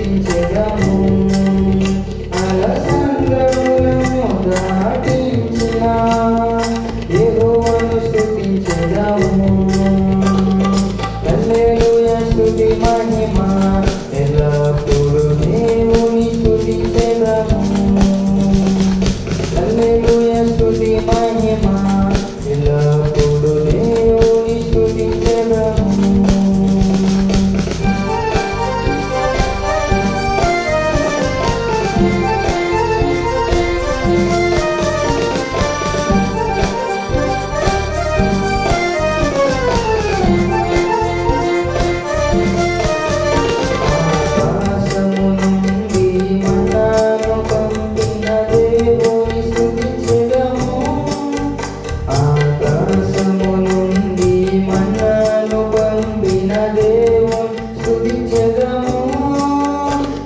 స్తుతించెదము. అలసంద్రములను దాటించిన యెహోవాను స్తుతించెదము. హల్లెలూయా స్తుతి మహిమ ఎల్లప్పుడూ దేవుని స్తుతించెదము. హల్లెలూయా స్తుతి మహిమ ఎల్లప్పుడూ దేవుని స్తుతించెదము.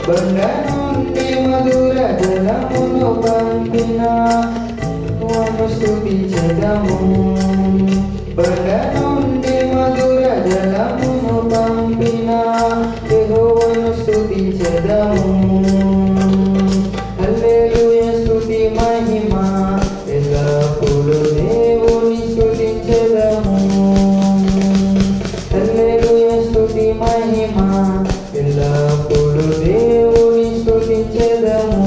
బండ నుండి మధుర జలమును పంపిన యెహోవాను స్తుతించెదము. బండ నుండి మధుర జలమును పంపిన యెహోవాను స్తుతించెదము. హల్లెలూయా స్తుతి మహిమ ఎల్లప్పుడూ దేవుని స్తుతించెదము. హల్లెలూయా స్తుతి మహిమ ఎల్లప్పుడూ దేవుని స్తుతించెదము.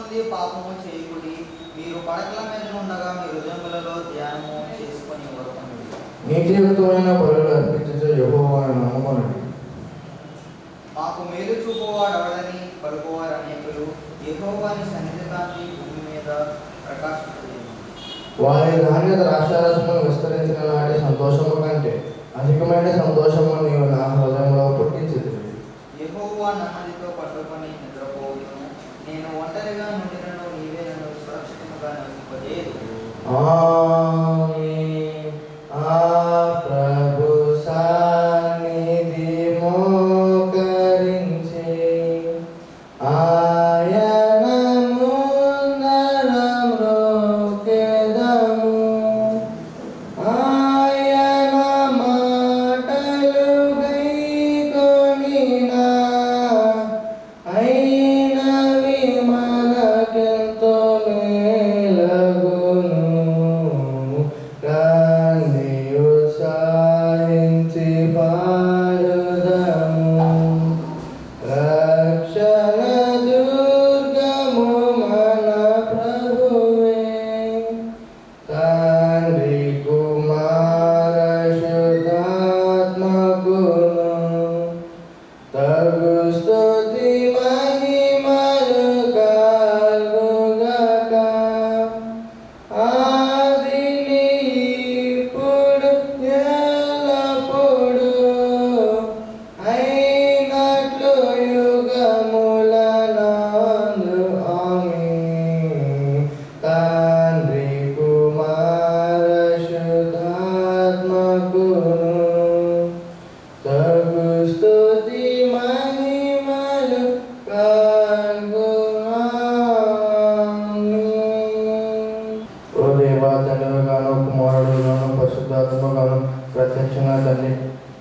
నుండి పాపము చేయకుడి. మీరు పడకల మీద ఉండగా మీ హృదయములలో ధ్యానము చేసుకొని వరకండి. నీతియుక్తమైన బలులు అర్పించే యెహోవాను నమ్ముకొనుడి. మాకు మేలు చూపువాడవడని పలుకువారు అనేకులు. యెహోవాని సన్నిధి కాంతి భూమి మీద ప్రకాశింపజేయును. వారి ధాన్యత ద్రాక్షారసమును విస్తరించిన నాటి సంతోషము కంటే అధికమైన సంతోషము నీవు నా హృదయంలో పుట్టించితివి. యెహోవా నెమ్మదితో పట్టుకొని నిద్రపోవును. నేను ఒంటరిగా నుండినను నీవే నన్ను సురక్షితముగా నడిపింపజేయుదు. ఆమేన్. ఆ ప్రభు సన్నిధి మోకరించి ఆయన ముందర మ్రొక్కెదము. ఆయన మాటలు గైకొనినా అయినవి మనకెంతో మేలగును. రండి ఉత్సాహించి పాడుదము. రక్షణ దుర్గము మన ప్రభువే. తండ్రి కుమార శుద్ధాత్మకును తగు స్తుతి మహిమలు కలుగుగాక. ఆదిని ఇప్పుడు ఎల్లప్పుడు అయినట్లు యుగములనందు. ఆమేన్. తండ్రి కుమార శుద్ధాత్మకును తగు స్తుతి మహిమలు కలుగుగాక. ఓ దేవా, తండ్రిగాను కుమారుడుగాను పరిశుద్ధాత్మగాను ప్రత్యక్షంగా తండ్రి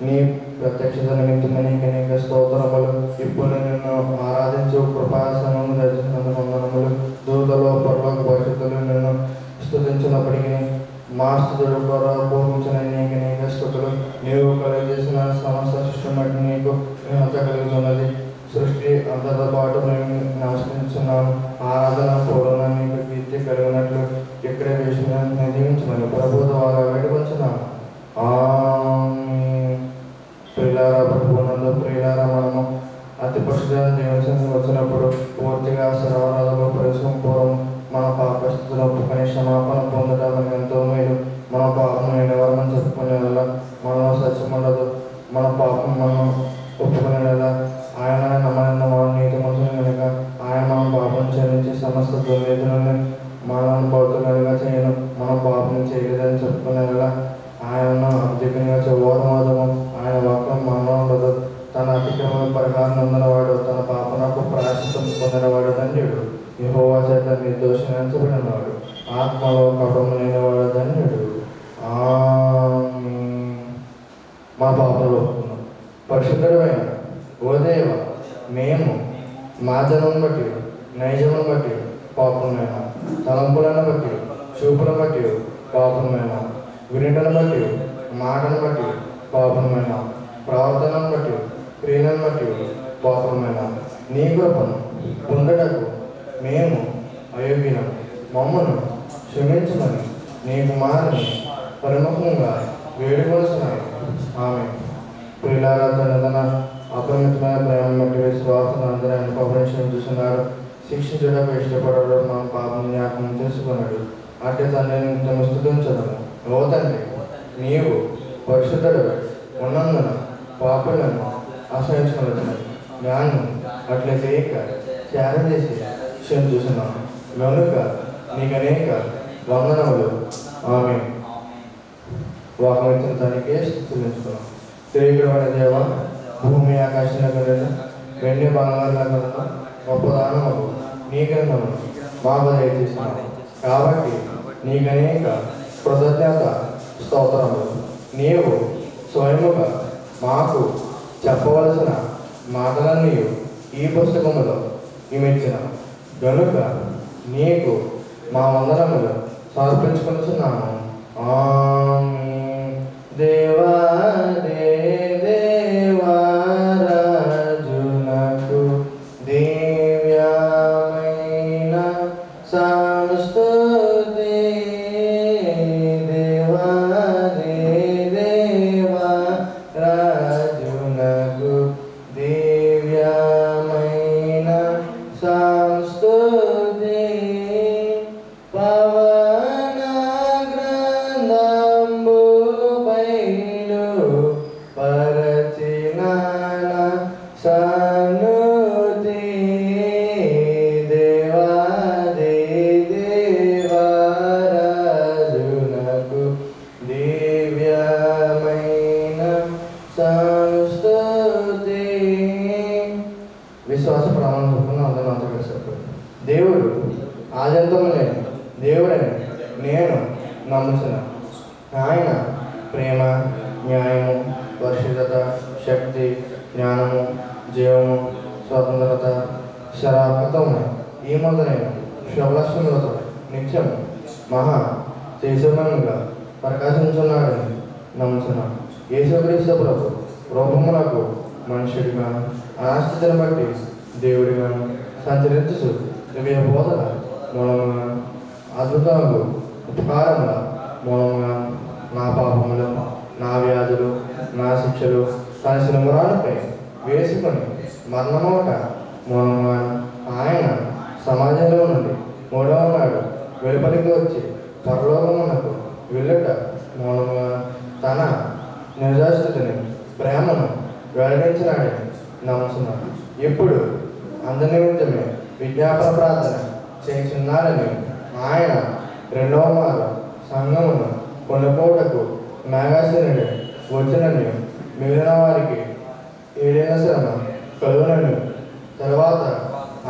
నీ ప్రత్యక్షత నిమిత్తమే నీకు అనేక స్తోత్రములు. ఇప్పుడు నిన్ను ఆరాధించు కృపాసనము దర్శించినందుకు వందనములు. దూతలో పరలోక పరిశుద్ధులు నిన్ను స్తుతించినప్పటికీ మా స్తుతులు పూర్వించిన నీకు అనేక స్తుతులు. నీవు కలిగజేసిన సమస్త సృష్టి బట్టి నీకు ఘనత కలుగుతున్నది. సృష్టి అంతతో పాటు నేను నమస్కరించున్నాను. ఆరాధన పూర్ణ నీకు కీర్తి కలిగినట్లు ఇక్కడ విషయాన్ని దీవించమని ప్రభు ద్వారా వేడుకొంచున్నాను. ఆమేన్. ప్రియులారా, ప్రభువునందు ప్రియులారా, మనము అతి పరిశుద్ధమైన దేవుని సన్నిధికి వచ్చినప్పుడు పూర్తిగా సర్వరాధలో ప్రవేశం పూర్వం మన పాపస్థితులు ఒప్పుకొని క్షమాపణ పొందడం మనకు ఎంతో మేలు. మన పాపం నివారణ చెప్పుకునే వల్ల మనలో సత్యం ఉండదు. మన పాపం మనం ఒప్పుకునే వల్ల ఆయన నమ్మని మనం నీతి మనసును కనుక ఆయన మన పాపం చెల్లించి సమస్త దుర్వేదనని మనల్ని బౌద్ధంగా చేయను. మన పాపం చేయలేదని చెప్పుకునే వల్ల ఆయనను అధికంగా ఓరమోదము. ఆయన వాక్యం మనలో ఉండదు. తన అతిక్రమం పరిహారం పొందినవాడు, తన పాపనకు ప్రాయశ్చిత్తం పొందినవాడు ధన్యుడు. యెహోవా చేత నిర్దోషించబడినవాడు, ఆత్మలో కపటము లేనివాడు ధన్యుడు. ఆమేన్. మా పాపంలో పరిశుద్ధుడైన ఓ దేవ, మేము మా జనం బట్టి నైజమును బట్టి పాపమైనా, తలంపులను బట్టి చూపులను బట్టి పాపమైనా, వినటను బట్టి మాటను బట్టి పాపమైనా, ప్రవర్తనను బట్టి క్రియలను బట్టి పాపమైనా, నీ కృపను పొందటకు మేము అయోగ్యులం. మమ్మను క్షమించమని నీ కుమారుని పరిముఖంగా వేడుకొలుస్తున్నాను. ఆమె ప్రియులారా, తన అపరిమితమైన ప్రేమ బట్టి విశ్వాసం అందరూ పౌరుషం చూస్తున్నారు. శిక్షించడానికి ఇష్టపడడం మన పాపం జ్ఞాపకం చేసుకున్నాడు. అంటే తండ్రి నిత్యం స్తుతించడము. ఓ తండ్రి, నీవు పరిశుద్ధుడు ఉన్నందున పాపులను ఆశ్రయించుకున్నది. జ్ఞానం అట్లా చేయక చేరదీసి చూస్తున్నాను కనుక నీకు అనేక వందనములు. ఆమె వాక్యం తనకే స్తుతించుకున్నాం. తెలియకమైన దేవ, భూమి ఆకాశం నగరను వెండి బంగారు నగరను గొప్ప దానములు నీ గ్రంథమును మాకు దయచేసినావు. కాబట్టి నీకు అనేక కృతజ్ఞత స్తోత్రములు. నీవు స్వయముగా మాకు చెప్పవలసిన మాటలన్నీ ఈ పుస్తకములో ఇమిచ్చిన గనుక నీకు మా వందనములు సమర్పించుకుంటున్నాము. ఆమేన్. దేవా దేవారాజునకు దివ్యమైన ఆద్యంతము లేని దేవుడని నేను నమ్ముతున్నాను. ఆయన ప్రేమ, న్యాయము, పరిశుద్ధత, శక్తి, జ్ఞానము, జీవము, స్వతంత్రత, శరాత్మకము ఈ మొదలైన శుభలక్షణములతో నిత్యము మహా తేజోమయంగా ప్రకాశించున్నాడని నమ్ముతున్నాను. యేసుక్రీస్తు ప్రభు రూపములకు మనుషుడిగా ఆస్థితిని బట్టి దేవుడిగాను సంచరించు దివ్య బోధన మూలముగా అద్భుతములు ఉపకారముల మూలముగా నా పాపములు, నా వ్యాధులు, నా శిక్షలు తన శిలువరాలపై వేసుకొని మరణమోట మూలముగా ఆయన సమాజంలో నుండి 3వ నాడు వెలుపలికి వచ్చి పరలోకమునకు వెళ్ళుట మూలముగా తన నిజస్థితిని, ప్రేమను వెల్లడించినాడని నమ్ముతున్నాను. ఇప్పుడు అందనిమిత్తమే విజ్ఞాపన ప్రార్థన చేస్తున్నాడని ఆయన 2వ మారు సంఘమును కొనుకోటకు మేఘాసురుడు వచ్చినని మిగిలిన వారికి ఏడైన శ్రమ కలుగునని తర్వాత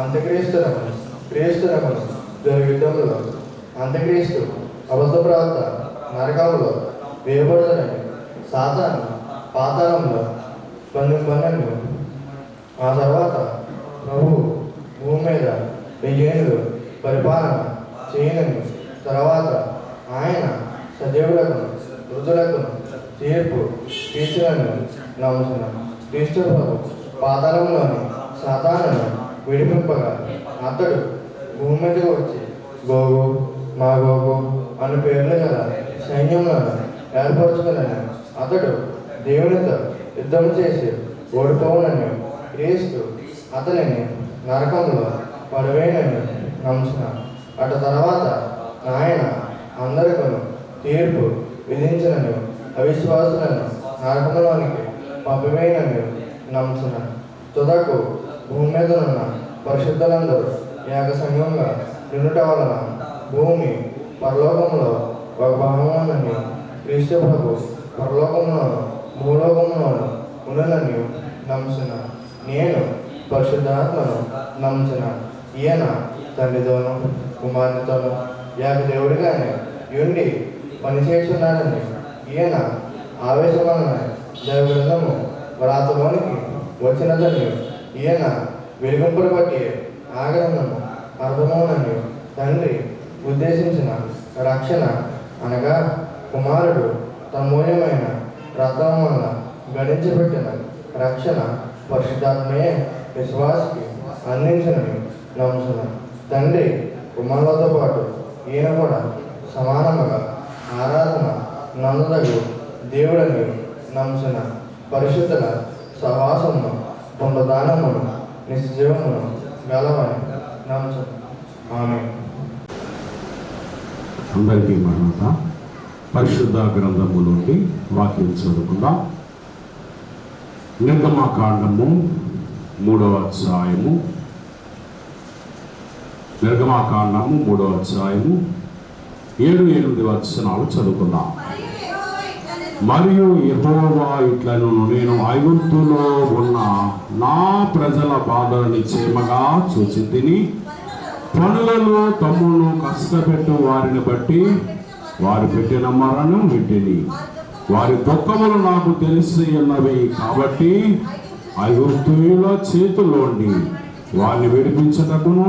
అంత్యక్రీస్తునకు క్రీస్తునకును యుద్ధంలో అంత్యక్రీస్తు అబద్ధ ప్రవక్త నరకంలో వేయబడుతుందని సాతాను పాతాళంలో బంధింపనని ఆ తర్వాత ప్రభు భూమి మీద 1000 ఏళ్ళు పరిపాలన చేయనని తర్వాత ఆయన సజీవులకు మృతులకు తీర్పు తీర్చునని నమ్ముతున్నాను. క్రీస్తు ప్రభు పాతాళంలోని సాతానును విడిపింపగా అతడు భూమి మీదకి వచ్చి గోగు, మాగోగు అను పేర్లు గల సైన్యములను ఏర్పరచుకునని అతడు దేవునితో యుద్ధం చేసి ఓడిపోవునని క్రీస్తు అతనిని నరకంలో పడవేయనని నమ్ముతున్నాను. అటు తర్వాత ఆయన అందరికీ తీర్పు విధించినని అవిశ్వాసులను నరకంలోనికి పంపివేయనని నమ్ముతున్నాను. తుదకు భూమి మీద ఉన్న పరిశుద్ధులందరూ ఏక సంఘంగా నిండుట వలన భూమి పరలోకంలో ఒక భాగమునని క్రీస్తు ప్రభు పరలోకంలోను భూలోకంలోను ఉండునని నమ్ముతున్నాను. నేను పరిశుద్ధాత్మను నమ్ముతున్నాను. ఈయన తండ్రితోనూ కుమారునితోనూ ఏక దేవుడిగానే ఉండి పనిచేస్తున్నాడని ఈయన ఆవేశం వలన దైవగ్రంథము వ్రాతలోనికి వచ్చినదని ఈయన వెలిగింపును బట్టి ఆ గ్రంథము అర్థమవునని తండ్రి ఉద్దేశించిన రక్షణ అనగా కుమారుడు తన మూల్యమైన రక్తం వలన గణించబెట్టిన రక్షణ పరిశుద్ధాత్మయే విశ్వాసికి అందించినని నమ్ముతున్నాను. తండ్రి కుమారులతో పాటు ఈయన కూడా సమానముగా ఆరాధన నందదగు దేవుడని నమ్ముతున్నాను. పరిశుద్ధుల సహవాసమును పునరుద్ధానమును నిత్యజీవమును గలవని నమ్ముతున్నాను. ఆమేన్. అందరికీ మరణత. పరిశుద్ధ గ్రంథము నుండి వాక్యం చదువుకుందాం. నిర్గమాకాండము 3వ అధ్యాయము. నిర్గమాకాండము 3వ అధ్యాయము 7-8 వచనాలు చదువుకుందాం. మరియు యెహోవా ఇట్లను, నేను ఐగుప్తులో ఉన్న నా ప్రజల బాధలని క్షేమగా చూచి తిని, పనులలో తమ్మును కష్టపెట్టు వారిని బట్టి వారు పెట్టిన మరణం వింటిని. వారి దుఃఖములు నాకు తెలిసి ఉన్నవి కాబట్టి ఐగుప్తీయుల చేతుల్లోండి వారిని విడిపించటకును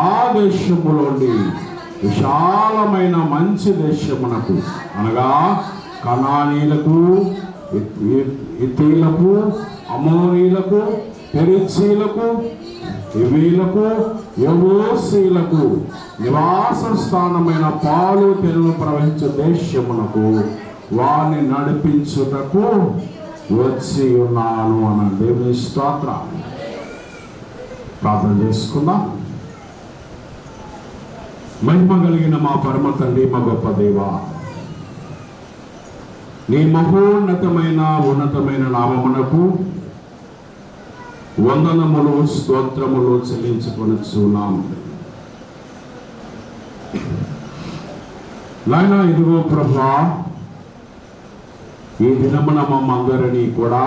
ఆ దేశములోండి విశాలమైన మంచి దేశమునకు అనగా కనానీయులకు, హిత్తీయులకు, అమోరీయులకు, పెరిజ్జీయులకు, హివ్వీయులకు, యెబూసీయులకు నివాస స్థానమైన పాలు తేనెలు ప్రవహించే దేశమునకు వారిని నడిపించుటకు వచ్చి ఉన్నాను అన్న దేవుని స్తోత్రం. ప్రార్థన చేసుకుందాం. మహిమ కలిగిన మా పరమ తండ్రి, మా గొప్ప దేవా, నీ మహోన్నతమైన ఉన్నతమైన నామమునకు వందనములు స్తోత్రములు చెల్లించుకొనుచున్నాము. నాయన, ఇదిగో ప్రభువా, ఈ దినమున మమ్మందరినీ కూడా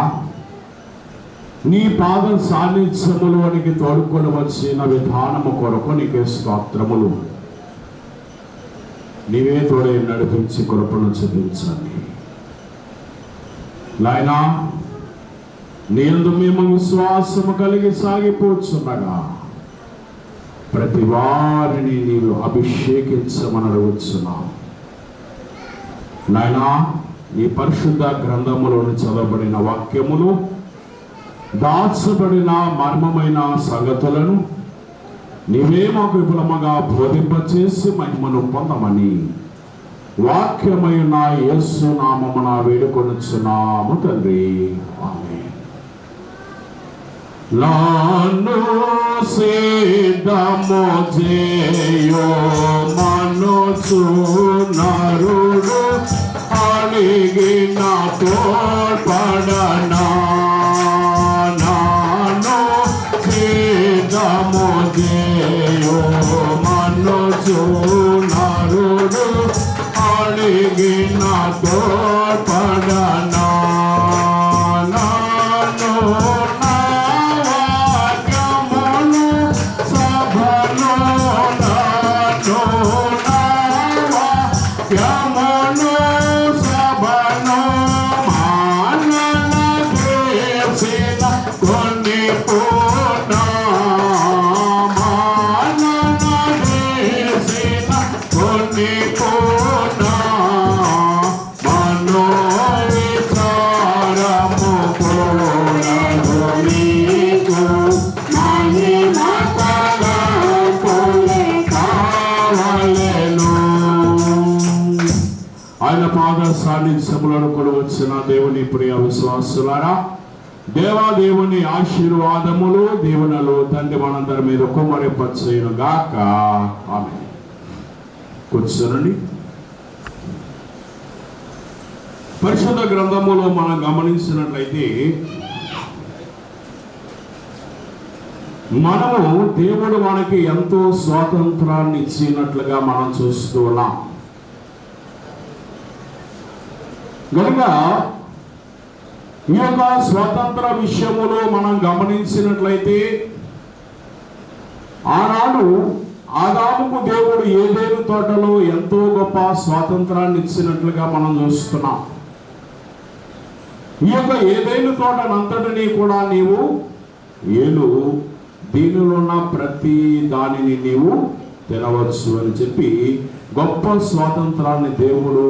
నీ పాద సాన్నిధ్యములోనికి తోడుకొని వచ్చిన విధానము కొరకు నీకే స్తోత్రములు. నీవే తోడే నడిపించి కృపను చూపించండి నాయనా. నీ యందు మేము విశ్వాసము కలిగి సాగిపోచుండగా ప్రతి వారిని నీవు అభిషేకించమని అడుగుచున్నావు నాయనా. నీ పరిశుద్ధ గ్రంథములోని చదవబడిన వాక్యములు, దాచబడిన మర్మమైన సంగతులను నీవే మాకు విపులముగా బోధింపచేసి మహిమను పొందమని వాక్యమైన యేసు నామమున వేడుకొనుచున్నాము తండ్రి, ఆమేన్. నన్ను సిద్ధము చేయు మనుచు నరుడు అడిగిన తోడ్పడనా. నన్ను సిద్ధము చేయు మనుచు నరుడు అడిగిన తోడ్పడనా. ఆయన పాద సాన్నిధ్యములను కూడా వచ్చిన దేవుని ప్రియ విశ్వాసులారా, దేవాదేవుని ఆశీర్వాదములు దీవెనలు తండ్రి మనందరి మీద కుమ్మరింపచేయును గాక. ఆమేన్. కూర్చోనండి. పరిశుద్ధ గ్రంథములో మనం గమనించినట్లయితే మనము దేవుడు మనకి ఎంతో స్వాతంత్రాన్ని ఇచ్చినట్లుగా మనం చూస్తూ ఉన్నాం. కనుక ఈ యొక్క స్వాతంత్ర విషయములో మనం గమనించినట్లయితే ఆనాడు ఆదాముకు దేవుడు ఏదేను తోటలో ఎంతో గొప్ప స్వాతంత్రాన్ని ఇచ్చినట్లుగా మనం చూస్తున్నాం. ఈ యొక్క ఏదేను తోటనంతటినీ కూడా నీవు ఏలు, దీనిలో ఉన్న ప్రతి దానిని నీవు తినవచ్చు అని చెప్పి గొప్ప స్వాతంత్రాన్ని దేవుడు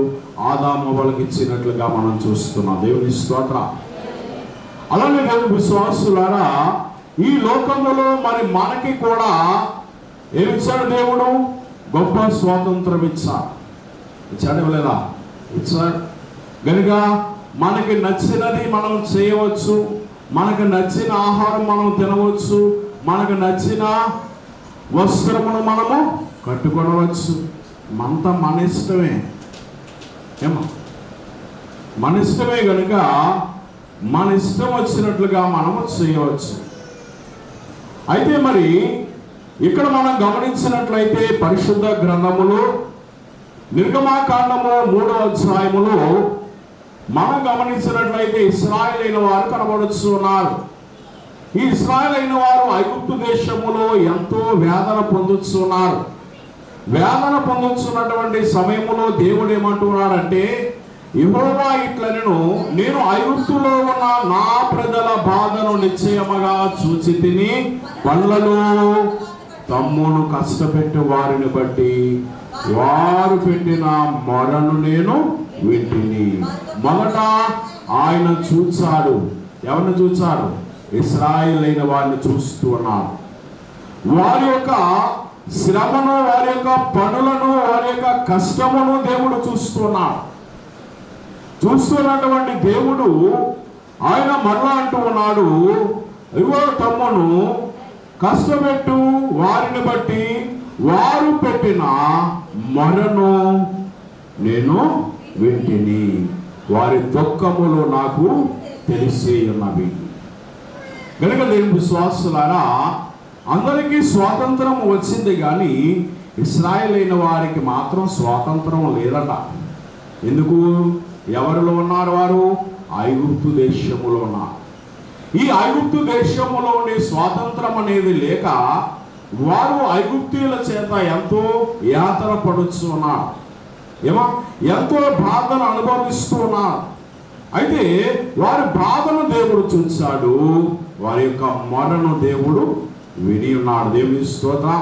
ఆదాము వాళ్ళకి ఇచ్చినట్లుగా మనం చూస్తున్నాం. దేవుని స్తోత్రం. అలానే దేవుని విశ్వాసులారా, ఈ లోకములో మరి మనకి కూడా ఏమిచ్చాడు దేవుడు? గొప్ప స్వాతంత్రం ఇచ్చాడు లేదా? ఇచ్చాడు. కనుక మనకి నచ్చినది మనం చేయవచ్చు, మనకు నచ్చిన ఆహారం మనం తినవచ్చు, మనకు నచ్చిన వస్త్రమును మనము కట్టుకొనవచ్చు. అంతా మన ఇష్టమే. ఏమో మన ఇష్టమే. కనుక మన ఇష్టం వచ్చినట్లుగా మనము చేయవచ్చు. అయితే మరి ఇక్కడ మనం గమనించినట్లయితే పరిశుద్ధ గ్రంథములో నిర్గమాకాండము 3వ అధ్యాయములో మనం గమనించినట్లయితే ఇశ్రాయేలీయుల వారు కనబడుతున్నారు. ఈ ఇశ్రాయేలీయుల వారు ఐగుప్తు దేశములో ఎంతో వేదన పొందుతున్నారు. వేదన పొందుతున్నటువంటి సమయంలో దేవుడు ఏమంటున్నాడంటే, యెహోవా ఇట్లనెను, నేను ఐగుప్తులో ఉన్న నా ప్రజల బాధను నిశ్చయముగా చూచి తిని, పళ్ళలో తమ్మును కష్టపెట్టు వారిని బట్టి వారు పెట్టిన మొరను నేను వింటిని. మొదట ఆయన చూచాడు. ఎవరిని చూచాడు? ఇశ్రాయేలీయులైన వారిని చూస్తూ ఉన్నారు. వారి యొక్క శ్రమను, వారి యొక్క పనులను, వారి యొక్క కష్టమును దేవుడు చూస్తున్నాడు. చూస్తున్నటువంటి దేవుడు ఆయన మరలా అంటూ ఉన్నాడు, ఇగో తమ్మును కష్టపెట్టు వారిని బట్టి వారు పెట్టిన మొరను నేను వింటిని, వారి దుఃఖములు నాకు తెలిసి ఉన్నవి. కనుక దేవుని విశ్వాసులారా, అందరికీ స్వాతంత్రం వచ్చింది, కానీ ఇశ్రాయేలీయులైన వారికి మాత్రం స్వాతంత్రం లేదట. ఎందుకు? ఎవరిలో ఉన్నారు వారు? ఐగుప్తు దేశములో ఉన్నారు. ఈ ఐగుప్తు దేశములో ఉండే స్వాతంత్రం అనేది లేక వారు ఐగుప్తీయుల చేత ఎంతో యాతన పడుచున్నారు. ఎంతో బాధను అనుభవిస్తూ ఉన్నారు. అయితే వారి బాధను దేవుడు చూశాడు, వారి యొక్క మొరను దేవుడు విని ఉన్నాడు. దేవుని స్తోత్రం.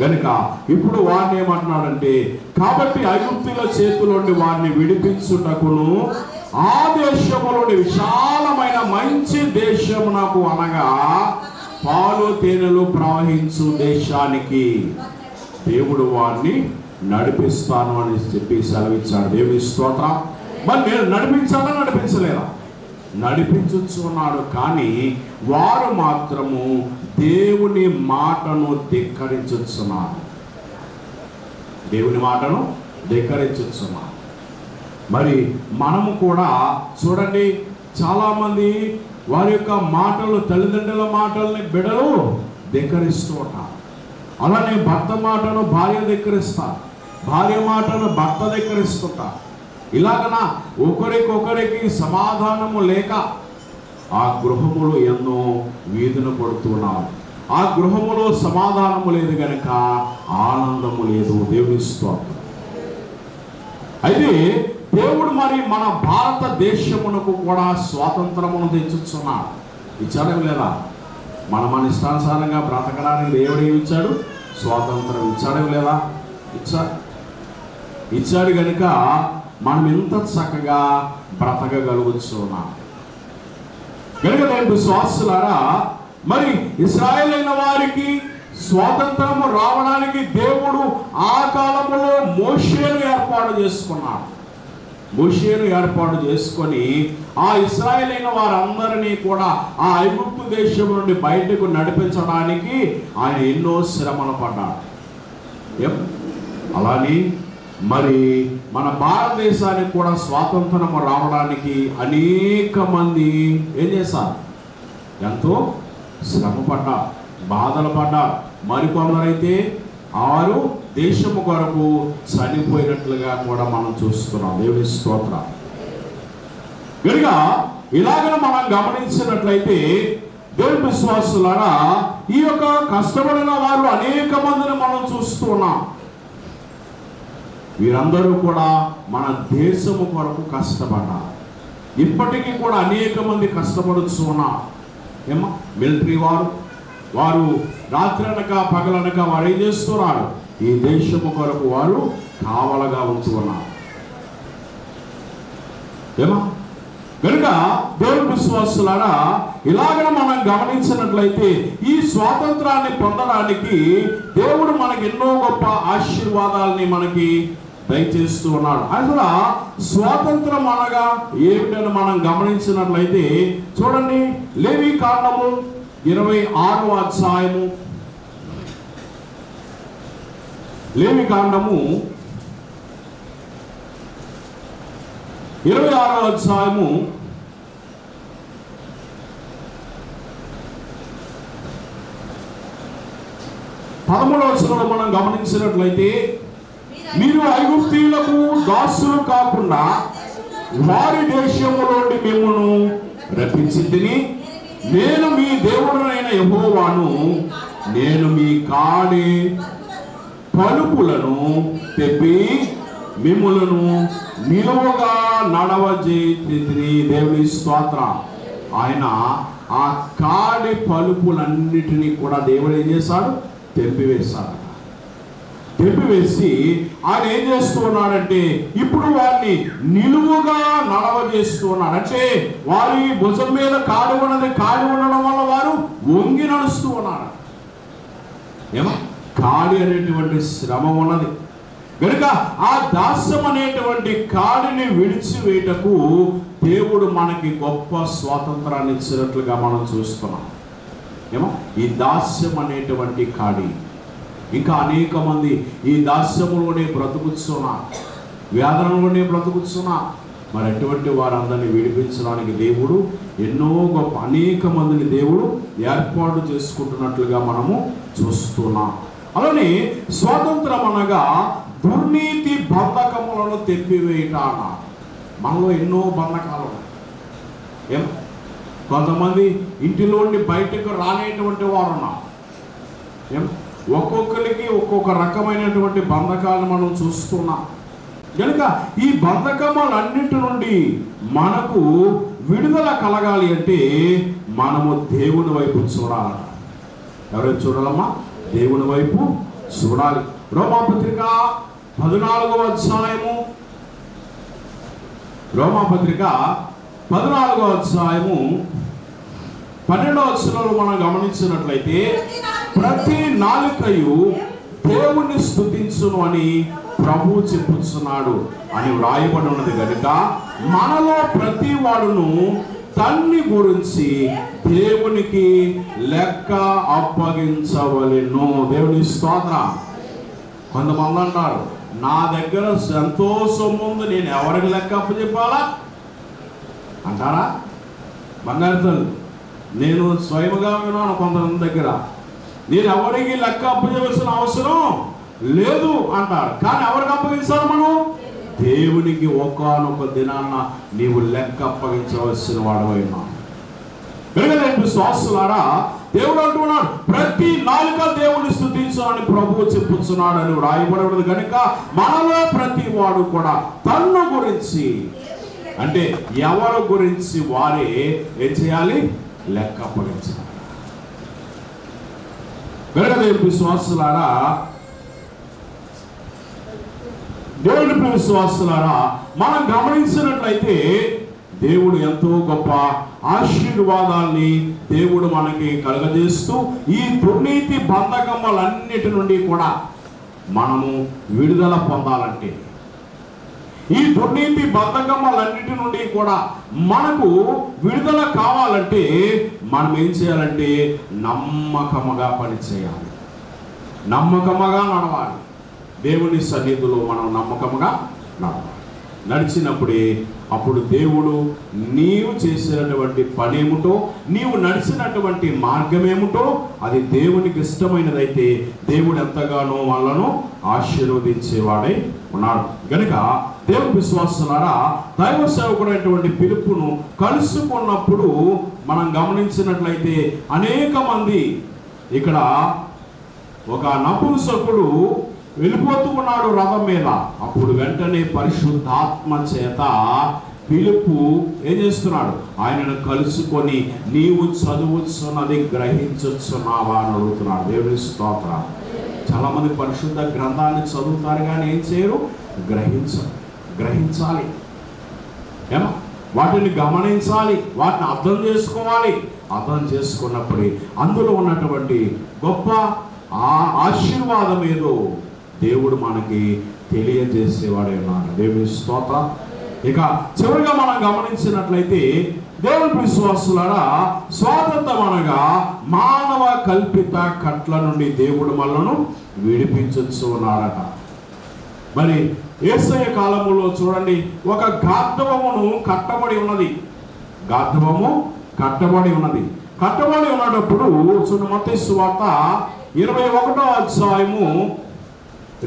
గనుక ఇప్పుడు వారిని ఏమంటున్నాడంటే, కాబట్టి ఐగుప్తుల చేతిలోని వారిని విడిపించుటకును ఆ దేశములోని విశాలమైన మంచి దేశమునకు, అనగా పాలు తేనెలు ప్రవహించు దేశానికి దేవుడు వారిని నడిపిస్తాను అని చెప్పి సెలవిచ్చాడు. దేవుని స్తోత్రం. మరి నేను నడిపించాలా నడిపించలేదా? నడిపించుచున్నాడు. కానీ వారు మాత్రము దేవుని మాటను ధిక్కరించుచున్నారు. దేవుని మాటను ధిక్కరించుచున్నారు. మరి మనము కూడా చూడండి, చాలామంది వారి యొక్క మాటలు, తల్లిదండ్రుల మాటల్ని బిడ్డలు ధిక్కరిస్తూ ఉంటారు. అలానే భర్త మాటను భార్య ధిక్కరిస్తారు, భార్య మాటను భర్త ధిక్కరిస్తుంటారు. ఇలాగన ఒకరికొకరికి సమాధానము లేక ఆ గృహములు ఎన్నో వీధులు పడుతున్నారు. ఆ గృహములో సమాధానము లేదు గనక ఆనందము లేదు. దేవుని స్తోత్రం. అయితే దేవుడు మరి మన భారతదేశమునకు కూడా స్వాతంత్రమును తెచ్చుచున్నాడు. ఇచ్చాడు లేదా? మన ఇష్టానుసారంగా బ్రతకడానికి దేవుడు ఏమి ఇచ్చాడు? స్వాతంత్రం ఇచ్చాడు లేదా? ఇచ్చాడు గనుక మనం ఎంత చక్కగా బ్రతకగలుగుతున్నాం. కనుక నేను విశ్వాసులారా, మరి ఇశ్రాయేలైన వారికి స్వాతంత్రము రావడానికి దేవుడు ఆ కాలంలో మోషేను ఏర్పాటు చేసుకున్నాడు. మోషేను ఏర్పాటు చేసుకొని ఆ ఇశ్రాయేలైన వారందరినీ కూడా ఆ ఐగుప్తు దేశం నుండి బయటకు నడిపించడానికి ఆయన ఎన్నో శ్రమలు పడ్డాడు. అలానే మరి మన భారతదేశానికి కూడా స్వాతంత్రము రావడానికి అనేక మంది ఏం చేశారు? ఎంతో శ్రమ పడ్డారు, బాధలు పడ్డారు. మరికొందరైతే ఆరు దేశము కొరకు చనిపోయినట్లుగా కూడా మనం చూస్తున్నాం. దేవుని స్తోత్రం. కనుక ఇలాగ మనం గమనించినట్లయితే దేవుని విశ్వాసులారా, ఈ యొక్క కష్టపడిన వారు అనేక మందిని మనం చూస్తున్నాం. వీరందరూ కూడా మన దేశము కొరకు కష్టపడ్డారు. ఇప్పటికీ కూడా అనేక మంది కష్టపడుతున్నారు. మిలిటరీ వారు రాత్రి అనక పగలనక వారు ఏం చేస్తున్నారు? ఈ దేశము కొరకు వారు కావలగా ఉంటున్నారు. కనుక దేవుని విశ్వాసులారా, ఇలాగ మనం గమనించినట్లయితే ఈ స్వాతంత్రాన్ని పొందడానికి దేవుడు మనకి ఎన్నో గొప్ప ఆశీర్వాదాలని మనకి దయచేస్తూ ఉన్నాడు. అసలు స్వాతంత్రం అనగా ఏమిటని మనం గమనించినట్లయితే చూడండి, లేవి కాండము 26వ అధ్యాయము, లేవి కాండము 26వ అధ్యాయము 13వ వచనంలో మనం గమనించినట్లయితే, మీరు ఐగుప్తీయులకు దాసులు కాకుండా వారి దేశములోని మిమ్మును రప్పించితిని. నేను మీ దేవుడనైన యెహోవాను. నేను మీ కాడి పలుపులను తెప్పి మిమ్ములను నిలువగా నడవజేతిని. దేవుని స్తోత్రం. ఆయన ఆ కాడి పలుపులన్నిటినీ కూడా దేవుడు ఏం చేశాడు? తెంపివేశాడు. తెంపివేసి ఆయన ఏం చేస్తూ ఉన్నాడంటే, ఇప్పుడు వారిని నిలువుగా నడవజేస్తూ ఉన్నాడు. అంటే వారి భుజం మీద కాడి ఉండడం వల్ల వారు వంగి నడుస్తూ ఉన్నారు. కాడి అనేటువంటి శ్రమ ఉన్నది కనుక ఆ దాస్యం అనేటువంటి కాడిని విడిచివేయటకు దేవుడు మనకి గొప్ప స్వాతంత్రాన్ని ఇచ్చినట్లుగా మనం చూస్తున్నాం. ఈ దాస్యం అనేటువంటి కాడి, ఇంకా అనేక మంది ఈ దాస్యములోనే బ్రతుకుతున్నారు, వ్యాధులలోనే బ్రతుకుతున్నారు. మరి అటువంటి వారందరినీ విడిపించడానికి దేవుడు ఎన్నో గొప్ప అనేక మందిని దేవుడు ఏర్పాటు చేసుకుంటున్నట్లుగా మనము చూస్తున్నాం. అలానే స్వాతంత్రం అనగా దుర్నీతి బంధకములను తెప్పివేయట అన్నారు. మనలో ఎన్నో బంధకాలు ఉన్నాయి. కొంతమంది ఇంటిలోని బయటకు రానేటువంటి వారు ఉన్నారు. ఒక్కొక్కరికి ఒక్కొక్క రకమైనటువంటి బంధకాలను మనం చూస్తున్నాం. కనుక ఈ బంధకములన్నిటి నుండి మనకు విడుదల కలగాలి అంటే మనము దేవుని వైపు చూడాలట. ఎవరైనా చూడాలమ్మా? దేవుని వైపు చూడాలి. రోమాపత్రిక 14వ అధ్యాయము, రోమాపత్రిక 14వ అధ్యాయము 12వ వచనంలో మనం గమనించినట్లయితే, ప్రతి నాలుకయు దేవుణ్ణి స్తుతించును అని ప్రభువు చెప్పుచున్నాడు అని వ్రాయబడి ఉన్నది కనుక మనలో ప్రతి వాడును తన్ని గురించి దేవునికి లెక్క అప్పగించవలెను. దేవుని స్తోత్రం. కొంతమంది అంటారు, నా దగ్గర ఎంతో సొమ్ము ఉంది, నేను ఎవరికి లెక్క అప్పచెప్పాలా అంటారా? బంగారు నేను స్వయముగా విన్నాను కొంతమంది దగ్గర, నేను ఎవరికి లెక్క అప్పచెప్పాల్సిన అవసరం లేదు అంటారు. కానీ ఎవరికి అప్పగించాలి? మనం దేవునికి ఒకానొక దినాన్న నీవు లెక్క అప్పగించవలసిన వాడవైనా. విశ్వాసులారా, దేవుడు అంటున్నాడు, ప్రతి నాలుక దేవుని స్తుతించాలని ప్రభువు చెప్పుచున్నాడు అని వ్రాయబడి కనుక మనలో ప్రతి వాడు కూడా తన్ను గురించి, అంటే ఎవరి గురించి వారే ఏం చేయాలి? లెక్క అప్పగించాలి. విశ్వాసులారా, దేవుని విశ్వాసులారా, మనం గమనించినట్లయితే దేవుడు ఎంతో గొప్ప ఆశీర్వాదాల్ని దేవుడు మనకి కలుగజేస్తూ ఈ దుర్నీతి బంధకములన్నిటి నుండి కూడా మనము విడుదల పొందాలంటే, ఈ దుర్నీతి బంధకములన్నిటి నుండి కూడా మనకు విడుదల కావాలంటే మనం ఏం చేయాలంటే నమ్మకముగా పనిచేయాలి, నమ్మకముగా నడవాలి. దేవుని సన్నిధిలో మనం నమ్మకముగా నడవాలి. నడిచినప్పుడే అప్పుడు దేవుడు నీవు చేసినటువంటి పని ఏమిటో, నీవు నడిచినటువంటి మార్గం ఏమిటో అది దేవునికి ఇష్టమైనదైతే దేవుడు ఎంతగానో వాళ్ళను ఆశీర్వదించేవాడై ఉన్నాడు. కనుక దేవుని విశ్వాసులారా, దైవ సేవకుడైనటువంటి పిలుపును కలుసుకున్నప్పుడు మనం గమనించినట్లయితే అనేక మంది, ఇక్కడ ఒక నపుంసకుడు వెళ్ళిపోతూ ఉన్నాడు రథం మీద. అప్పుడు వెంటనే పరిశుద్ధాత్మ చేత పిలుపు ఏం చేస్తున్నాడు? ఆయనను కలుసుకొని నీవు చదువుతున్నది గ్రహించుచున్నావా అని అడుగుతున్నాడు. దేవుని స్తోత్రం. చాలా మంది పరిశుద్ధ గ్రంథాన్ని చదువుతారు కానీ ఏం చేయరు? గ్రహించాలి, ఏమో వాటిని గమనించాలి, వాటిని అర్థం చేసుకోవాలి. అర్థం చేసుకున్నప్పుడే అందులో ఉన్నటువంటి గొప్ప ఆశీర్వాదం ఏదో దేవుడు మనకి తెలియజేసేవాడే ఉన్నాడు. దేవుని స్తోత్రం. ఇక చివరిగా మనం గమనించినట్లయితే దేవుని విశ్వాసులారా, స్వాతంత్రం అనగా మానవ కల్పిత కట్ల నుండి దేవుడు మనలను విడిపించచ్చు ఉన్నాడట. మరి యేసయ్య కాలములో చూడండి, ఒక గార్ధవమును కట్టబడి ఉన్నది. గార్ధవము కట్టబడి ఉన్నది. కట్టబడి ఉన్నప్పుడు చూడండి, మత్తయి సువార్త 21వ అధ్యాయము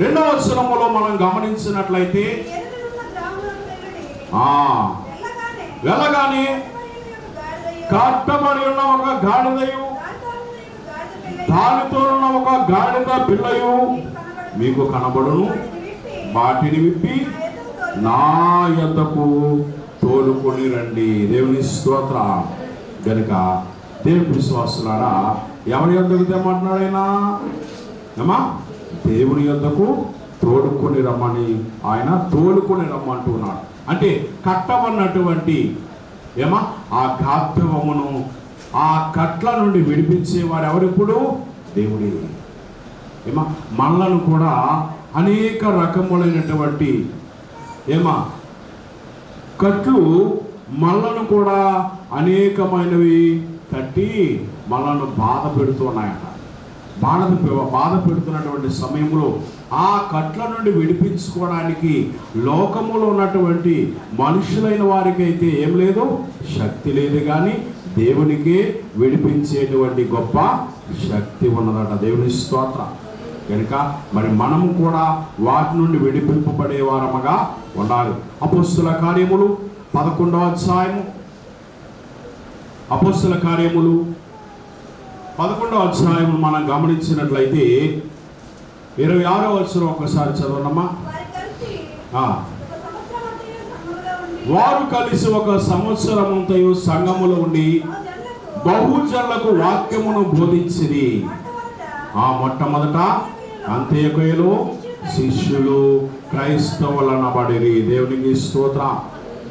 2వ వచనములో మనం గమనించినట్లయితే, వెళ్ళగానే కట్టబడి ఉన్న ఒక గాడిదయు దానితో ఉన్న ఒక గాడిద పిల్లయు మీకు కనబడును, వాటిని విప్పి నా యొద్దకు తోలుకొని రండి. దేవుని స్తోత్రం. గనుక దేవుని విశ్వాసులారా, ఎవరి యొద్దకు తెమ్మంటున్నాడు ఆయన? ఏమా దేవుని యొద్దకు తోడుకొని రమ్మని ఆయన తోలుకొని రమ్మంటున్నాడు. అంటే కట్టమన్నటువంటి ఏమా ఆ గార్ధవమును, ఆ కట్ల నుండి విడిపించేవారు ఎవరిప్పుడు? దేవుడే. ఏమా మనలను కూడా అనేక రకములైనటువంటి ఏమా కట్లు మనలను కూడా అనేకమైనవి కట్టి మనలను బాధ పెడుతున్నాయట. బాధ పెడుతున్నటువంటి సమయంలో ఆ కట్ల నుండి విడిపించుకోవడానికి లోకములో ఉన్నటువంటి మనుషులైన వారికి అయితే ఏం లేదు, శక్తి లేదు. కానీ దేవునికే విడిపించేటువంటి గొప్ప శక్తి ఉన్నదట. దేవుని స్తోత్రం. కనుక మరి మనము కూడా వాటి నుండి విడిపింపబడే వారముగా ఉండాలి. అపోస్తుల కార్యములు 11వ అధ్యాయము, అపోస్తుల కార్యములు 11వ అధ్యాయం మనం గమనించినట్లయితే 26వ వచనం ఒకసారి చదవనమ్మా. వారు కలిసి 1 సంవత్సరమంతయు సంఘములో ఉండి బహుజనులకు వాక్యమును బోధించిరి. ఆ మొట్టమొదట అంత్యొకయలో శిష్యులు క్రైస్తవులనబడిరి. దేవునికి స్తోత్రం.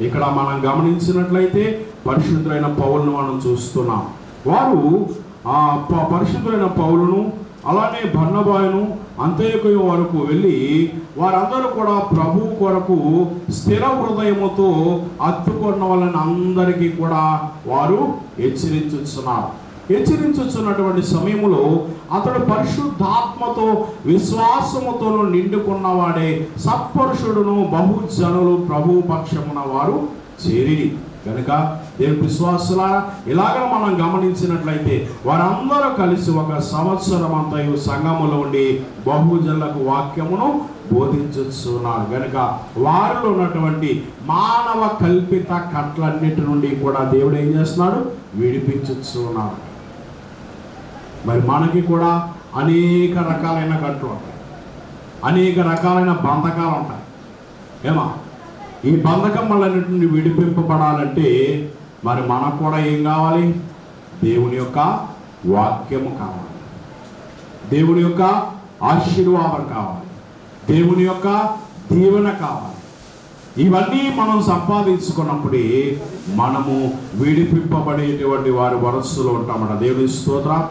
ఇక్కడ మనం గమనించినట్లయితే పరిశుద్ధులైన పౌలును మనం చూస్తున్నాం. వారు పరిశుద్ధులైన పౌలును అలానే బర్నబాయును అంత్యొకయ వరకు వెళ్ళి వారందరూ కూడా ప్రభువు కొరకు స్థిర హృదయముతో అత్తుకున్న వాళ్ళని అందరికీ కూడా వారు హెచ్చరించుచున్నటువంటి సమయంలో అతడు పరిశుద్ధాత్మతో విశ్వాసముతో నిండుకున్నవాడే సత్పురుషుడును బహుజనులు ప్రభు పక్షమున వారు చేరి. కనుక దేవుని విశ్వాసులారా, ఇలాగ మనం గమనించినట్లయితే వారందరూ కలిసి 1 సంవత్సరం అంతయు సంఘములో ఉండి బహుజనులకు వాక్యమును బోధించుతున్నారు. కనుక వారిలో ఉన్నటువంటి మానవ కల్పిత కట్లన్నిటి నుండి కూడా దేవుడు ఏం చేస్తున్నాడు? విడిపించుతున్నాడు. మరి మనకి కూడా అనేక రకాలైన కట్లు ఉంటాయి, అనేక రకాలైన బంధకాలు ఉంటాయి. ఏమా ఈ బంధకములన్నిటి నుండి విడిపింపబడాలంటే మరి మనకు కూడా ఏం కావాలి? దేవుని యొక్క వాక్యము కావాలి, దేవుని యొక్క ఆశీర్వాదం కావాలి, దేవుని యొక్క దీవెన కావాలి. ఇవన్నీ మనం సంపాదించుకున్నప్పుడే మనము విడిపింపబడేటువంటి వారి వరస్సులో ఉంటామట. దేవుని స్తోత్రం.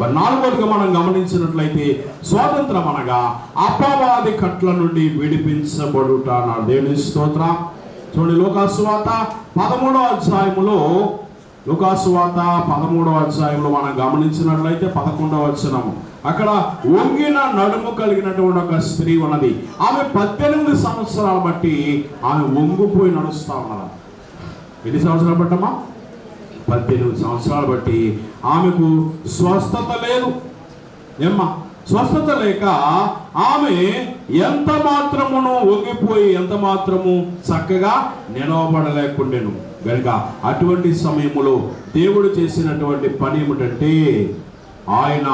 మరి 4వదిగా మనం గమనించినట్లయితే స్వాతంత్రం అనగా అపవాది కట్ల నుండి విడిపించబడుట అన్నాడు. దేవుని స్తోత్రం. చూడండి, లూకాసువార్త 13వ అధ్యాయములో మనం గమనించినట్లయితే 11వ వచనము, అక్కడ వంగిన నడుము కలిగినటువంటి ఒక స్త్రీ ఉన్నది. ఆమె 18 సంవత్సరాలు బట్టి ఆమె వంగిపోయి నడుస్తా ఉన్నది. ఎన్ని సంవత్సరాలు బట్టమ్మా? 18 సంవత్సరాలు బట్టి ఆమెకు స్వస్థత లేదు. ఏమ్మా? స్వస్థత లేక ఆమె ఎంత మాత్రమును వంగిపోయి ఎంత మాత్రము చక్కగా నిలవబడలేకుండెను. కనుక అటువంటి సమయంలో దేవుడు చేసినటువంటి పని ఏమిటంటే ఆయన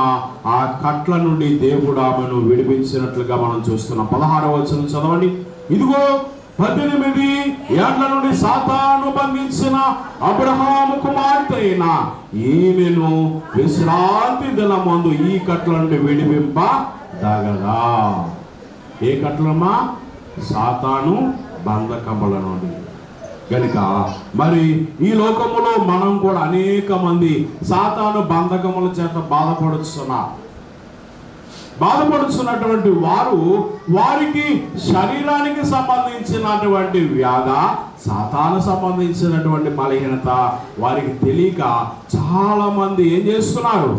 ఆ కట్ల నుండి దేవుడు ఆమెను విడిపించినట్లుగా మనం చూస్తున్నాం. 16వ వచనం చదవండి. ఇదిగో 18 ఏళ్ల నుండి సాతాను బంధించిన అబ్రహాము కుమార్తె అయిన ఈమెను విశ్రాంతి దినమందు ఈ కట్ల నుండి విడిపింపదగదా. ఏ కట్లమా? సాతాను బంధకముల నుండి. కనుక మరి ఈ లోకములో మనం కూడా అనేక మంది సాతాను బంధకముల చేత బాధపడుతున్నటువంటి వారికి శరీరానికి సంబంధించినటువంటి వ్యాధ, సాతాను సంబంధించినటువంటి బలహీనత వారికి తెలియక చాలా మంది ఏం చేస్తున్నారు?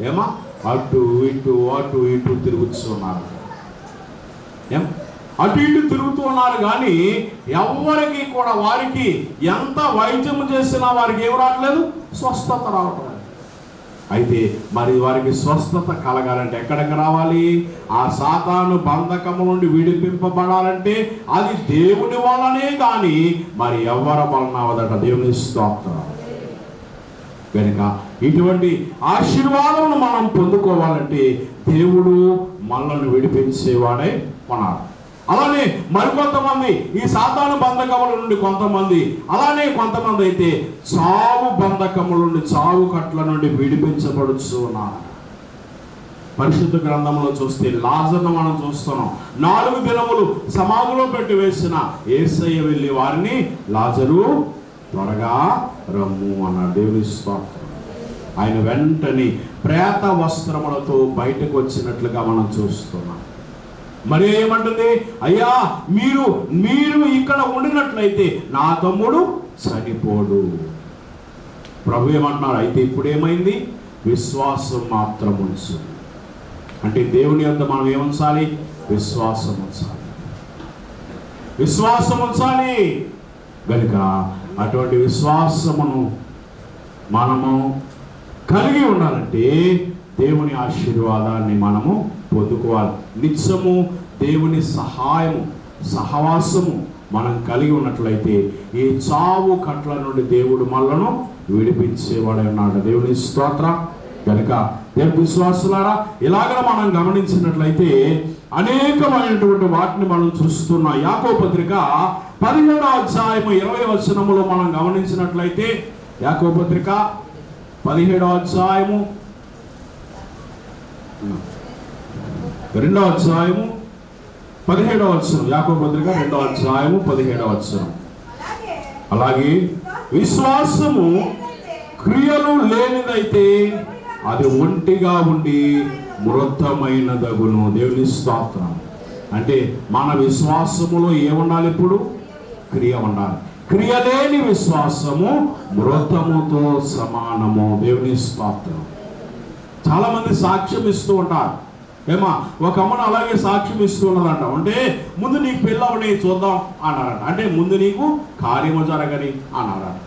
ఏమా? అటు ఇటు తిరుగుతున్నారు. అటు ఇటు తిరుగుతూ ఉన్నారు. కానీ ఎవరికి కూడా వారికి ఎంత వైద్యం చేసినా వారికి ఏం రావట్లేదు? స్వస్థత రావట్లేదు. అయితే మరి వారికి స్వస్థత కలగాలంటే ఎక్కడికి రావాలి? ఆ సాతాను బంధకము నుండి విడిపింపబడాలంటే అది దేవుని వల్లనే కానీ మరి ఎవరి వలన అవదట. దేవుని స్తోత్రం. కనుక ఇటువంటి ఆశీర్వాదమును మనం పొందుకోవాలంటే దేవుడు మనల్ని విడిపించేవాడై ఉన్నాడు. అలానే మరికొంతమంది ఈ సాతాను బంధకముల నుండి కొంతమంది, అలానే కొంతమంది అయితే చావు బంధకముల నుండి, చావు కట్ల నుండి విడిపించబడుచు ఉన్నారు. పరిశుద్ధ గ్రంథంలో చూస్తే లాజర్ను మనం చూస్తున్నాం. 4 దినములు సమాధిలో పెట్టి వేసిన యేసయ్య వెళ్ళి వారిని, లాజరు త్వరగా రమ్ము అన్నాడు. దేవుని స్తోత్రం. ఆయన వెంటనే ప్రేత వస్త్రములతో బయటకు వచ్చినట్లుగా మనం చూస్తున్నాం. మరి ఏమంటుంది? అయ్యా, మీరు ఇక్కడ ఉండినట్లయితే నా తమ్ముడు చనిపోడు. ప్రభు ఏమంటున్నారు? అయితే ఇప్పుడు ఏమైంది? విశ్వాసం మాత్రం ఉంచు. అంటే దేవుని యొద్ద మనం ఏముంచాలి? విశ్వాసం ఉంచాలి. కనుక అటువంటి విశ్వాసమును మనము కలిగి ఉండాలంటే దేవుని ఆశీర్వాదాన్ని మనము పొందుకోవాలి. నిత్యము దేవుని సహవాసము మనం కలిగి ఉన్నట్లయితే ఈ చావు కట్ల నుండి దేవుడు మనలను విడిపించేవాడే ఉన్నాడు. దేవుని స్తోత్రం. కనుక దేవుని విశ్వాసులారా, ఇలాగ మనం గమనించినట్లయితే అనేకమైనటువంటి వాటిని మనం చూస్తున్నాం. యాకోబు పత్రిక 17వ అధ్యాయము 20వ వచనములో మనం గమనించినట్లయితే యాకోబు పత్రిక 17వ అధ్యాయము 2వ అధ్యాయము 17వ వచనం. యాకోబు పత్రిక 2వ అధ్యాయము 17వ వచనం. అలాగే విశ్వాసము క్రియలు లేనిదైతే అది ఒంటిగా ఉండి మృతమైనదగును. దేవుని స్తోత్రం. అంటే మన విశ్వాసములో ఏముండాలి? ఇప్పుడు క్రియ ఉండాలి. క్రియ లేని విశ్వాసము మృతముతో సమానము. దేవుని స్తోత్రం. చాలా మంది సాక్ష్యం ఇస్తూ ఉంటారు. ఏమా ఒక అమ్మను అలాగే సాక్ష్యం ఇస్తూ ఉన్నదంట. అంటే ముందు నీకు పెళ్ళవని చూద్దాం అన్నారంట. అంటే ముందు నీకు కార్యము జరగని అన్నారంట.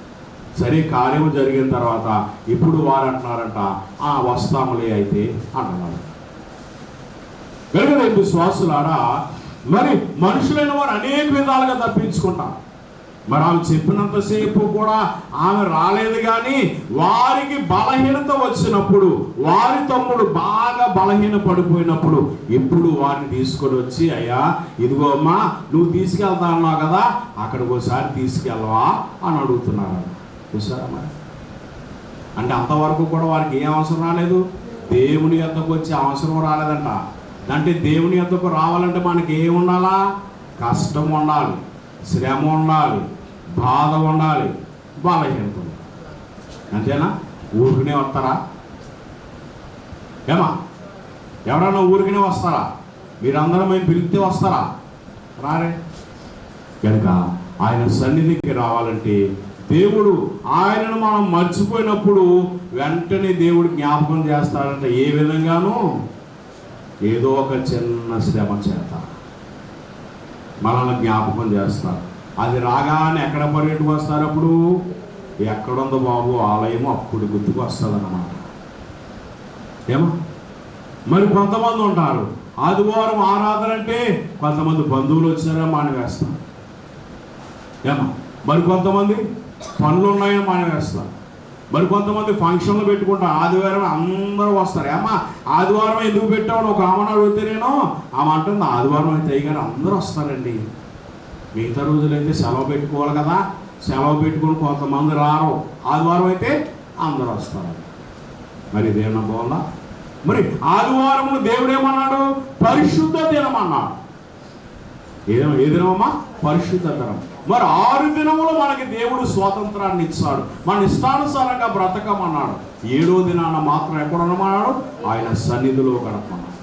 సరే, కార్యము జరిగిన తర్వాత ఇప్పుడు వారు అంటున్నారంట, వస్తాములే అయితే అంటున్నారు. కనుక విశ్వాసులారా, మరి మనుషులైన వారు అనేక విధాలుగా తప్పించుకుంటారు. మరి ఆమె చెప్పినంతసేపు కూడా ఆమె రాలేదు. కానీ వారికి బలహీనత వచ్చినప్పుడు, వారి తమ్ముడు బాగా బలహీన పడిపోయినప్పుడు ఇప్పుడు వారిని తీసుకొని వచ్చి, అయ్యా ఇదిగో అమ్మా, నువ్వు తీసుకెళ్తా అన్నావు కదా, అక్కడికి ఒకసారి తీసుకెళ్ళవా అని అడుగుతున్నారు. చూసారా మరి? అంటే అంతవరకు కూడా వారికి ఏం అవసరం రాలేదు? దేవుని యొద్దకు వచ్చే అవసరం రాలేదంట. అంటే దేవుని యొద్దకు రావాలంటే మనకి ఏం ఉండాలా? కష్టం ఉండాలి, శ్రమ ఉండాలి, బాధ ఉండాలి, బలహీనత ఉండాలి. అంతేనా? ఊరికనే వస్తారా? ఏమా ఎవరన్నా ఊరికనే వస్తారా? మీరందరూ మేము పిలిస్తే వస్తారా? రారే. కనుక ఆయన సన్నిధికి రావాలంటే దేవుడు ఆయనను మనం మర్చిపోయినప్పుడు వెంటనే దేవుడు జ్ఞాపకం చేస్తాడంటే ఏ విధంగానూ ఏదో ఒక చిన్న శ్రమ చేత మనల్ని జ్ఞాపకం చేస్తారు. అది రాగానే ఎక్కడ పర్యటకు వస్తారు? అప్పుడు ఎక్కడుందో బాబు ఆలయము, అప్పుడు గుర్తుకు వస్తుంది అన్నమాట. ఏమో మరి కొంతమంది ఉంటారు, ఆదివారం ఆరాధన అంటే కొంతమంది బంధువులు వచ్చారో మానేవేస్తారు. ఏమో మరి కొంతమంది పనులు ఉన్నాయని మానేవేస్తారు. మరి కొంతమంది ఫంక్షన్లు పెట్టుకుంటారు. ఆదివారం అందరూ వస్తారు. ఏమా ఆదివారం ఎందుకు పెట్టామని ఒక ఆమెను అడిగితే నేను ఆమె అంటుంది, ఆదివారం అయితే కానీ అందరూ వస్తారండి. మిగతా రోజులైతే సెలవు పెట్టుకోవాలి కదా, సెలవు పెట్టుకుని కొంతమంది రారు, ఆదివారం అయితే అందరూ వస్తారు. మరి ఇదేమన్నా బాగుందా? మరి ఆదివారమును దేవుడు ఏమన్నాడు? పరిశుద్ధ దినం అన్నాడు. ఏ దినమమ్మా? పరిశుద్ధ దినం. మరి 6 దినములు మనకి దేవుడు స్వాతంత్రాన్ని ఇచ్చాడు, మన ఇష్టానుసారంగా బ్రతకమన్నాడు. 7వ దినాన మాత్రం ఎక్కడ ఉండమన్నాడు? ఆయన సన్నిధిలో గడపమన్నాడు.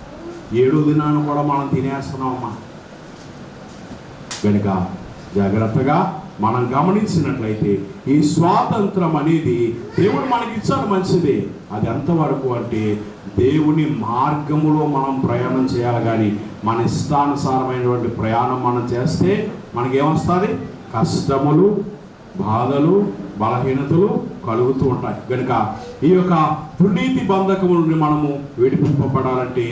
7వ దినాన్ని కూడా మనం తినేస్తున్నామమ్మా. కనుక జాగ్రత్తగా మనం గమనించినట్లయితే ఈ స్వాతంత్రం అనేది దేవుడు మనకి ఇచ్చాడు, మంచిది. అది ఎంతవరకు అంటే దేవుని మార్గములో మనం ప్రయాణం చేయాలి. కానీ మన ఇష్టానుసారమైనటువంటి ప్రయాణం మనం చేస్తే మనకేమొస్తుంది? కష్టములు, బాధలు, బలహీనతలు కలుగుతూ ఉంటాయి. కనుక ఈ యొక్క దుర్నీతి బంధకము నుండి మనము విడిపింపబడాలంటే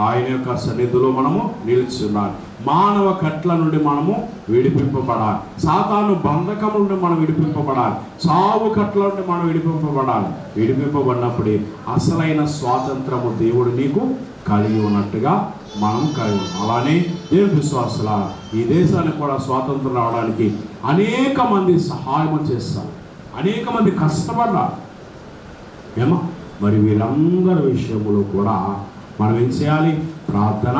ఆయన యొక్క సన్నిధిలో మనము నిలిచి ఉండాలి. మానవ కట్ల నుండి మనము విడిపింపబడాలి. సాతాను బంధకం నుండి మనం విడిపింపబడాలి. చావు కట్ల నుండి మనం విడిపింపబడాలి. విడిపింపబడినప్పుడే అసలైన స్వాతంత్రము దేవుడు నీకు కలిగి ఉన్నట్టుగా మనం కలిగి ఉన్నాం. అలానే దేవుని విశ్వాసుల ఈ దేశానికి కూడా స్వాతంత్రం రావడానికి అనేక మంది సహాయం చేస్తారు, అనేక మంది కష్టపడ్డారు. ఏమో మరి వీరందరి విషయంలో కూడా మనం ఏం చేయాలి? ప్రార్థన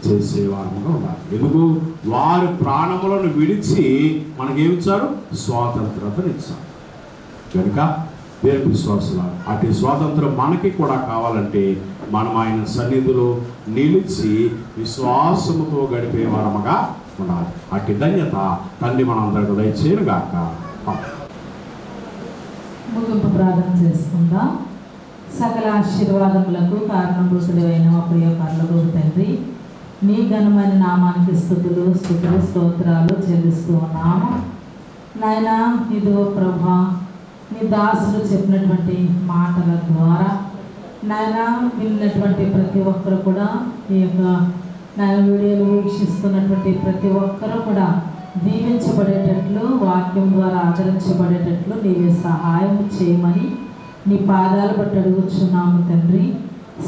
చేసేవారుగా ఉండాలి. ఎందుకు? వారి ప్రాణములను విడిచి మనకేమిచ్చారు? స్వాతంత్రతనిచ్చారు. కనుక దేవుని విశ్వాసుల అటు స్వాతంత్రం మనకి కూడా కావాలంటే మనం ఆయన సన్నిధిలో నిలిచి విశ్వాసముతో గడిపే వారముగా ఉండాలి. అటు ధన్యత తండ్రి మనందరికీ దయచేయను గాక. ముగింపు ప్రార్థన చేసుకుందాం. సకల ఆశీర్వాదములకు కారణభూతుడైన మా ప్రియ పరలోకపు తండ్రి, నీ ఘనమైన నామానికి స్తుతులు స్తోత్రాలు చెల్లిస్తూ ఉన్నాము. నాయన ఇదిగో ప్రభా, నీ దాసులు చెప్పినటువంటి మాటల ద్వారా నాయన విన్నటువంటి ప్రతి ఒక్కరు కూడా ఈ యొక్క నాయన వీడియోలు వీక్షిస్తున్నటువంటి ప్రతి ఒక్కరూ కూడా దీవించబడేటట్లు, వాక్యం ద్వారా ఆదరించబడేటట్లు నీవే సహాయం చేయమని నీ పాదాలు బట్టి అడుగుచున్నాము తండ్రి.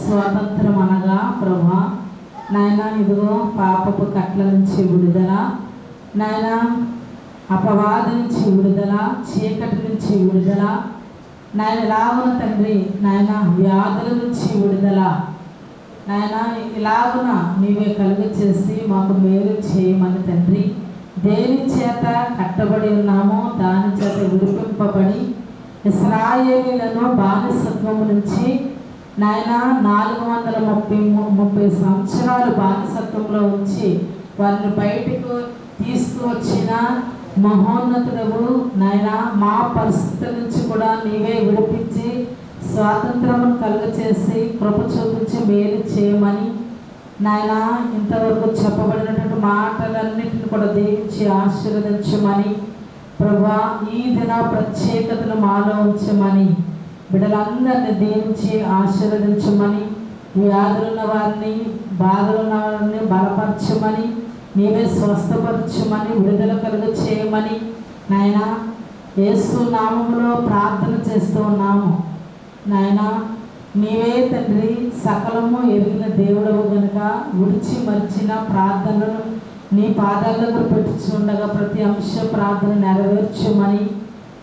స్వాతంత్రం అనగా ప్రభా నాయన ఇదిగో పాపపు కట్ల నుంచి విడుదల, నాయన అపవాది నుంచి విడుదల, చీకటి నుంచి విడుదల, నాయన ఇలాగున తండ్రి నాయన వ్యాధుల నుంచి విడుదల, నాయన ఇలాగున నీవే కలుగ చేసి మాకు మేలు చేయమని తండ్రి, దేని చేత కట్టబడి ఉన్నామో దాని చేత విడిపింపబడి ఇశ్రాయేలీలను బానిసత్వము నుంచి నాయన 430 సంవత్సరాలు బానిసత్వంలో ఉంచి వారిని బయటకు తీసుకువచ్చిన మహోన్నతుడవు నాయన, మా పరిస్థితుల నుంచి కూడా నీవే విడిపించి స్వాతంత్రమును కలుగచేసి కృప చూపించి మేలు చేయమని నాయన, ఇంతవరకు చెప్పబడినటువంటి మాటలన్నింటిని కూడా దీవించి ఆశీర్వదించమని ప్రభా, ఈ దిన ప్రత్యేకతను మాలో ఉంచమని, బిడ్డలందరినీ దీవించి ఆశీర్వదించమని, వ్యాధులున్న వారిని, బాధలున్న వారిని బలపరచమని, నీవే స్వస్థపరచమని, విడుదల కలుగ చేయమని నాయన యేసు నామములో ప్రార్థన చేస్తూ ఉన్నాము. నాయన నీవే తండ్రి సకలము ఎరిగిన దేవుడవు గనుక విడిచి మర్చిన ప్రార్థనలను నీ పాదాల దగ్గర పెట్టుచుండగా ప్రతి అంశ ప్రార్థన నెరవేర్చమని,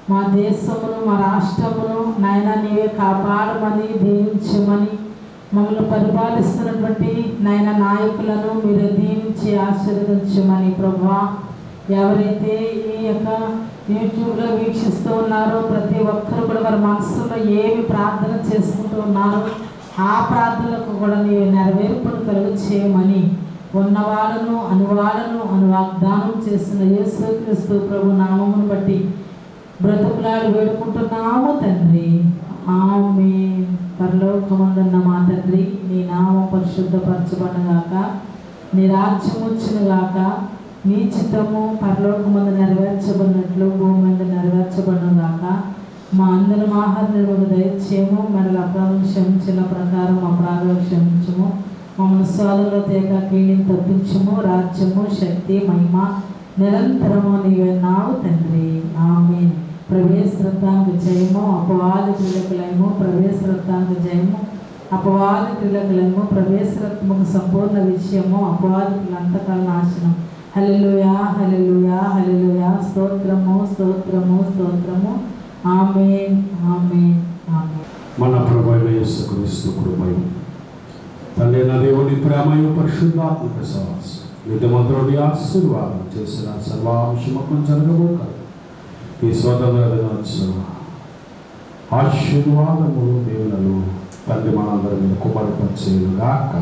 మా దేశమును మా రాష్ట్రమును నాయన నీవే కాపాడమని, దీవించమని, మమ్మల్ని పరిపాలిస్తున్నటువంటి నాయన నాయకులను మీరు దీవించి ఆశీర్వదించమని ప్రభువా, ఎవరైతే ఈ యొక్క యూట్యూబ్లో వీక్షిస్తూ ఉన్నారో ప్రతి ఒక్కరు కూడా వారి మనసులో ఏమి ప్రార్థన చేసుకుంటూ ఉన్నారో ఆ ప్రార్థనలకు కూడా నీవు నెరవేర్పును కలుగు చేయమని, ఉన్నవాళ్ళను అనువాళ్ళను వాగ్దానం చేసిన యేసుక్రీస్తు ప్రభు నామమును బట్టి బ్రతుకులాడి వేడుకుంటున్నాము తండ్రి. ఆమేన్. పరలోకమందున్న మా తండ్రి, నీ నామం పరిశుద్ధపరచబడుగాక, నీ రాజ్యం వచ్చునుగాక, నీ చిత్తము పరలోకమందు నెరవేర్చబడినట్లు భూమి మీద నెరవేర్చబడుగాక. మా అందరం ఆహార నిర్వహణ దయచేయము, మరల అపరాధం క్షమించిన ప్రకారం అపరాధాలు క్షమించము, మమ్మల్ని సోదరుల తేక కీళ్ళని తప్పించము, రాజ్యము శక్తి మహిమ నిరంతరము నీవే నావు తండ్రి. ఆమేన్. ప్రవేశరత్నానికి జయము, అపవాది క్రియలకులయము, ప్రవేశరత్నానికి జయము, అపవాది క్రియలకులయము, ప్రవేశరత్నముకు సంపూర్ణ విషయము, అపవాది అంతకాల నాశనం. హల్లెలూయా, హల్లెలూయా, హల్లెలూయా. స్తోత్రము, స్తోత్రము, స్తోత్రము. ఆమేన్, ఆమేన్, ఆమేన్. మన ప్రభువైన యేసుక్రీస్తు కృపయు తండ్రి అయిన దేవుని ప్రేమయు పరిశుద్ధాత్మక సహవాసం నిత్యమంతుడి ఆశీర్వాదం చేసిన సర్వాంశముఖం జరగబోక ఈ స్వతంత్ర దినోత్సవ ఆశీర్వాదములు దేవులను తండ్రి మనందరి మీద కుమారపరిచేయుగాక.